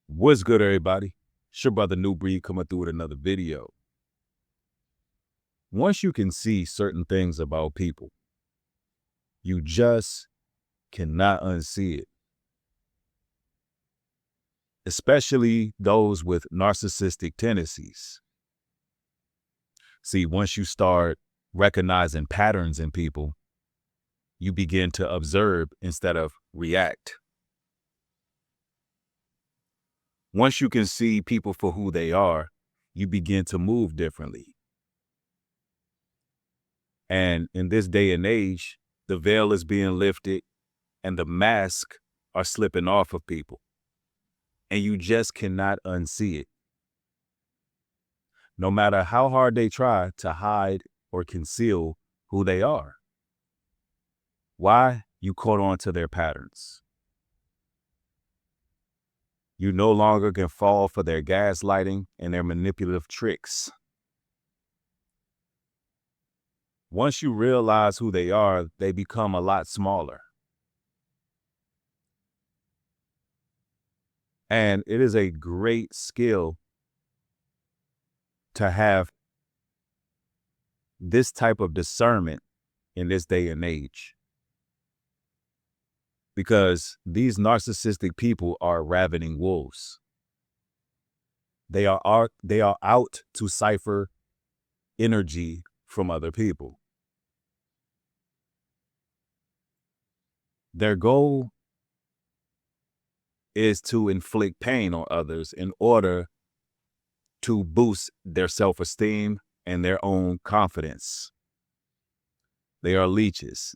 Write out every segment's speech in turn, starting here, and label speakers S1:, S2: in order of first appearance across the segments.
S1: What's good, everybody? It's your brother New Breed coming through with another video. Once you can see certain things about people, you just cannot unsee it, especially those with narcissistic tendencies. See, once you start recognizing patterns in people, you begin to observe instead of react. Once you can see people for who they are, you begin to move differently. And in this day and age, the veil is being lifted and the masks are slipping off of people. And you just cannot unsee it. No matter how hard they try to hide or conceal who they are. Why? You caught on to their patterns. You no longer can fall for their gaslighting and their manipulative tricks. Once you realize who they are, they become a lot smaller. And it is a great skill to have this type of discernment in this day and age. Because these narcissistic people are ravening wolves. They are out to cipher energy from other people. Their goal is to inflict pain on others in order to boost their self-esteem and their own confidence. They are leeches.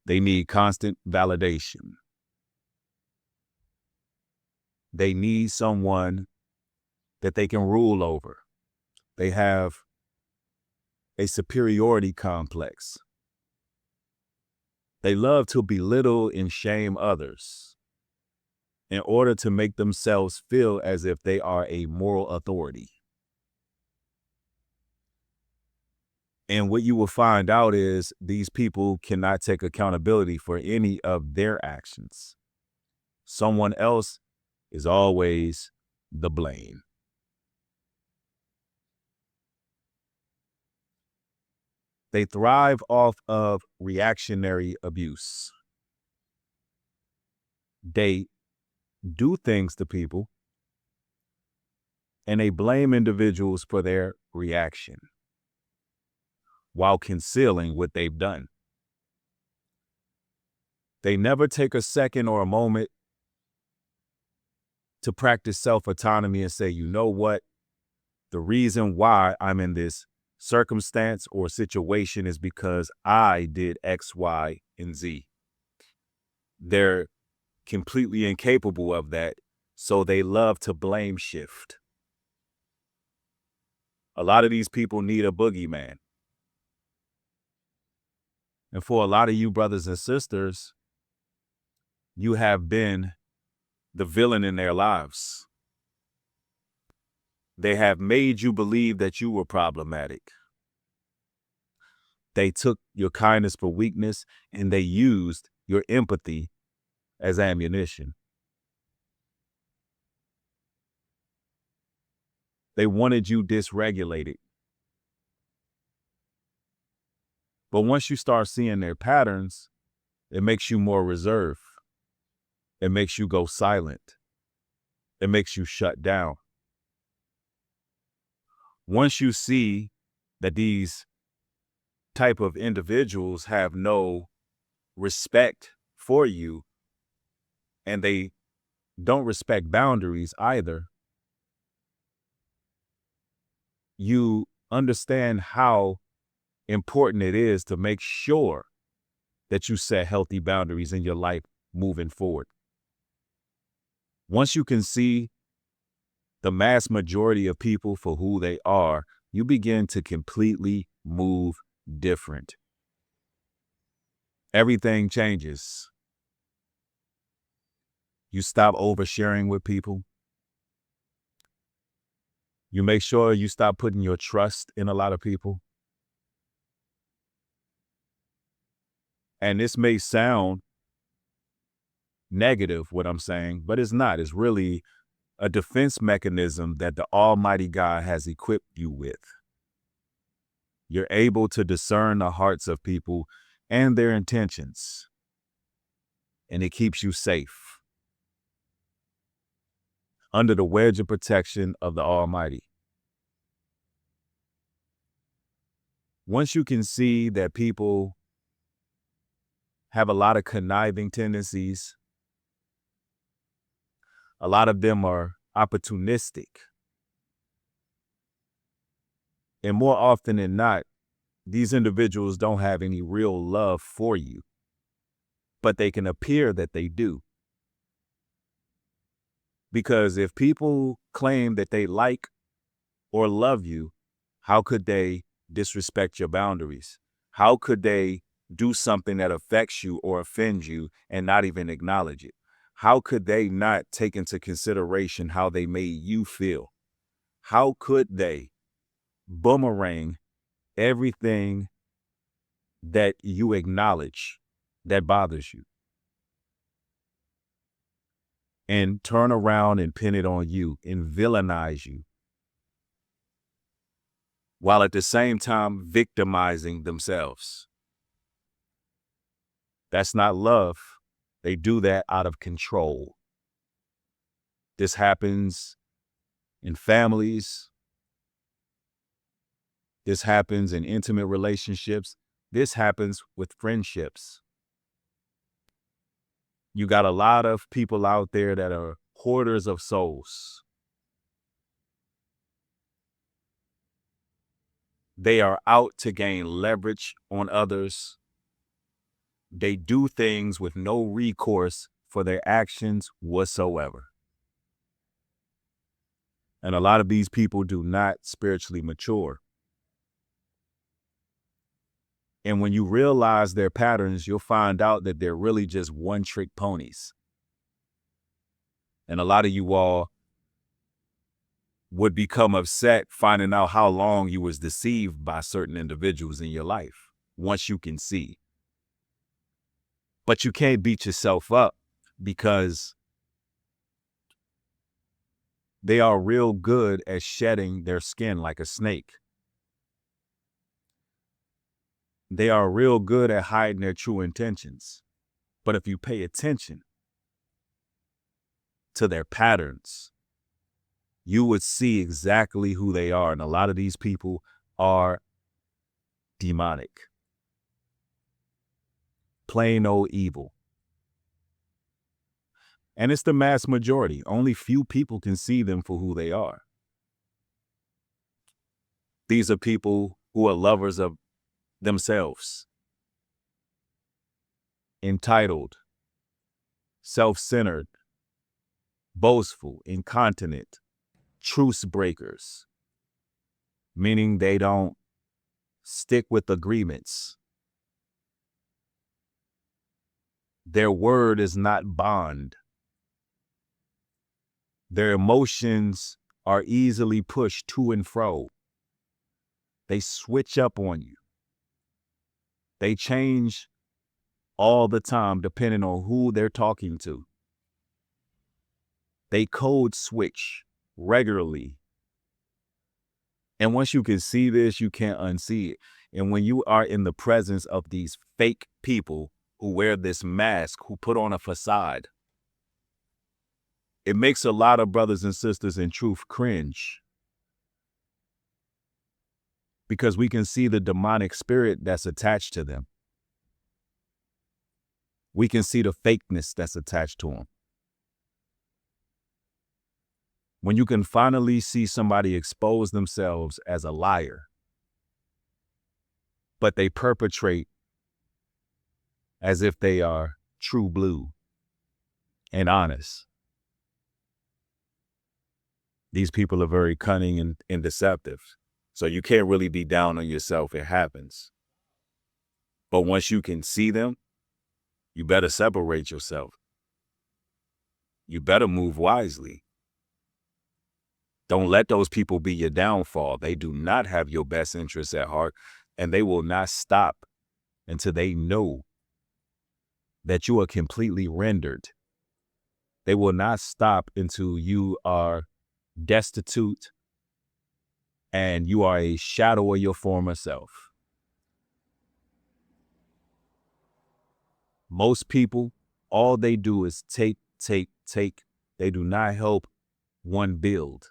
S1: They need constant validation. They need someone that they can rule over. They have a superiority complex. They love to belittle and shame others in order to make themselves feel as if they are a moral authority. And what you will find out is these people cannot take accountability for any of their actions. Someone else is always the blame. They thrive off of reactionary abuse. They do things to people and they blame individuals for their reaction while concealing what they've done. They never take a second or a moment to practice self-autonomy and say, you know what? The reason why I'm in this circumstance or situation is because I did X, Y, and Z. They're completely incapable of that, so they love to blame shift. A lot of these people need a boogeyman. And for a lot of you brothers and sisters, you have been the villain in their lives. They have made you believe that you were problematic. They took your kindness for weakness and they used your empathy as ammunition. They wanted you dysregulated. But once you start seeing their patterns, it makes you more reserved. It makes you go silent. It makes you shut down. Once you see that these type of individuals have no respect for you and they don't respect boundaries either, you understand how important it is to make sure that you set healthy boundaries in your life moving forward. Once you can see the mass majority of people for who they are, you begin to completely move different. Everything changes. You stop oversharing with people. You make sure you stop putting your trust in a lot of people. And this may sound negative, what I'm saying, but it's not. It's really a defense mechanism that the Almighty God has equipped you with. You're able to discern the hearts of people and their intentions, and it keeps you safe under the wedge of protection of the Almighty. Once you can see that people have a lot of conniving tendencies, a lot of them are opportunistic, and more often than not, these individuals don't have any real love for you, but they can appear that they do. Because if people claim that they like or love you, how could they disrespect your boundaries? How could they do something that affects you or offends you and not even acknowledge it? How could they not take into consideration how they made you feel? How could they boomerang everything that you acknowledge that bothers you and turn around and pin it on you and villainize you, while at the same time victimizing themselves? That's not love. They do that out of control. This happens in families. This happens in intimate relationships. This happens with friendships. You got a lot of people out there that are hoarders of souls. They are out to gain leverage on others. They do things with no recourse for their actions whatsoever. And a lot of these people do not spiritually mature. And when you realize their patterns, you'll find out that they're really just one-trick ponies. And a lot of you all would become upset finding out how long you was deceived by certain individuals in your life, once you can see. But you can't beat yourself up, because they are real good at shedding their skin like a snake. They are real good at hiding their true intentions. But if you pay attention to their patterns, you would see exactly who they are. And a lot of these people are demonic. Plain old evil. And it's the mass majority. Only few people can see them for who they are. These are people who are lovers of themselves, entitled, self-centered, boastful, incontinent, truce breakers, meaning they don't stick with agreements. Their word is not bond. Their emotions are easily pushed to and fro. They switch up on you. They change all the time depending on who they're talking to. They code switch regularly. And once you can see this, you can't unsee it. And when you are in the presence of these fake people who wear this mask, who put on a facade, it makes a lot of brothers and sisters in truth cringe. Because we can see the demonic spirit that's attached to them. We can see the fakeness that's attached to them. When you can finally see somebody expose themselves as a liar, but they perpetrate as if they are true blue and honest. These people are very cunning and deceptive. So you can't really be down on yourself. It happens. But once you can see them, you better separate yourself. You better move wisely. Don't let those people be your downfall. They do not have your best interests at heart, and they will not stop until they know that you are completely rendered. They will not stop until you are destitute and you are a shadow of your former self. Most people, all they do is take, take, take. They do not help one build.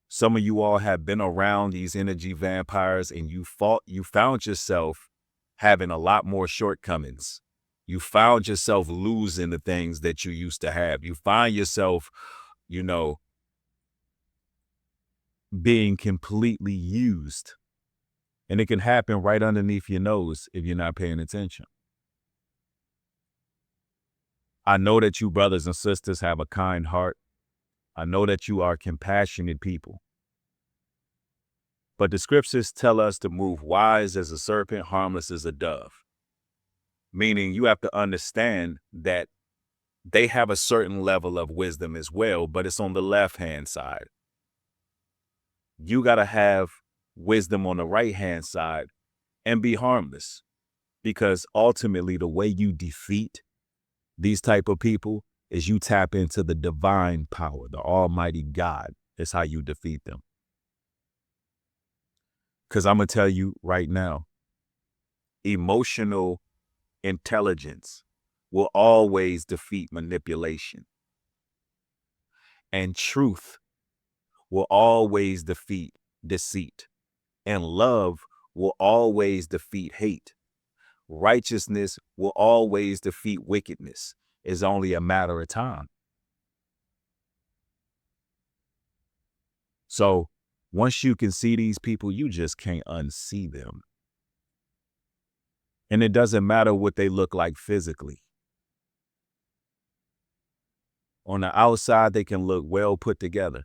S1: Some of you all have been around these energy vampires and you found yourself having a lot more shortcomings. You found yourself losing the things that you used to have. You find yourself, being completely used. And it can happen right underneath your nose if you're not paying attention. I know that you brothers and sisters have a kind heart. I know that you are compassionate people. But the scriptures tell us to move wise as a serpent, harmless as a dove. Meaning you have to understand that they have a certain level of wisdom as well, but it's on the left-hand side. You got to have wisdom on the right-hand side and be harmless, because ultimately the way you defeat these type of people is you tap into the divine power, the Almighty God. Is how you defeat them. Because I'm going to tell you right now, emotional intelligence will always defeat manipulation. And truth will always defeat deceit. And love will always defeat hate. Righteousness will always defeat wickedness. It's only a matter of time. So once you can see these people, you just can't unsee them. And it doesn't matter what they look like physically. On the outside, they can look well put together.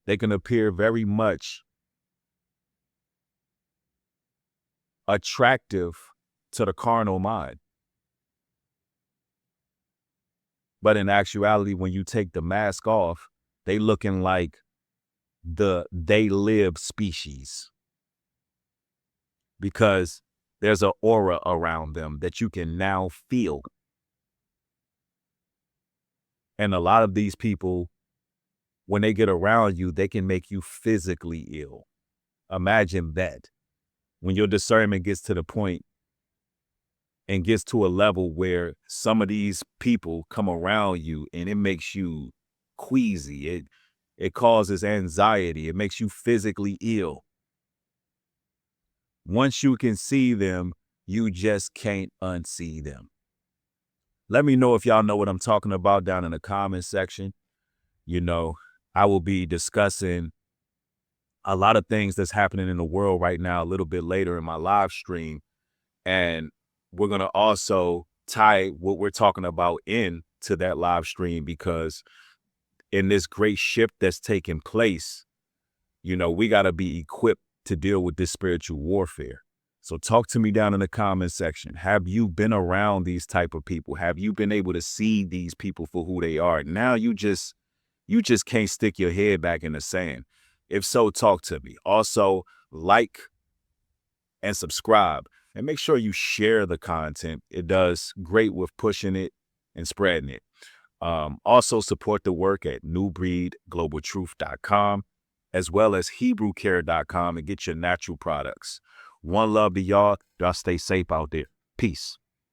S1: They can appear very much attractive to the carnal mind. But in actuality, when you take the mask off, they looking like the they live species. Because there's an aura around them that you can now feel. And a lot of these people, when they get around you, they can make you physically ill. Imagine that. When your discernment gets to the point and gets to a level where some of these people come around you and it makes you queasy. It causes anxiety. It makes you physically ill. Once you can see them, you just can't unsee them. Let me know if y'all know what I'm talking about down in the comment section. I will be discussing a lot of things that's happening in the world right now a little bit later in my live stream. And we're going to also tie what we're talking about into that live stream, because in this great shift that's taking place, we got to be equipped to deal with this spiritual warfare. So talk to me down in the comment section. Have you been around these type of people? Have you been able to see these people for who they are? Now you just can't stick your head back in the sand. If so, talk to me. Also, like and subscribe, and make sure you share the content. It does great with pushing it and spreading it. Also support the work at newbreedglobaltruth.com, as well as hebrewcare.com, and get your natural products. One love to y'all. Y'all stay safe out there. Peace.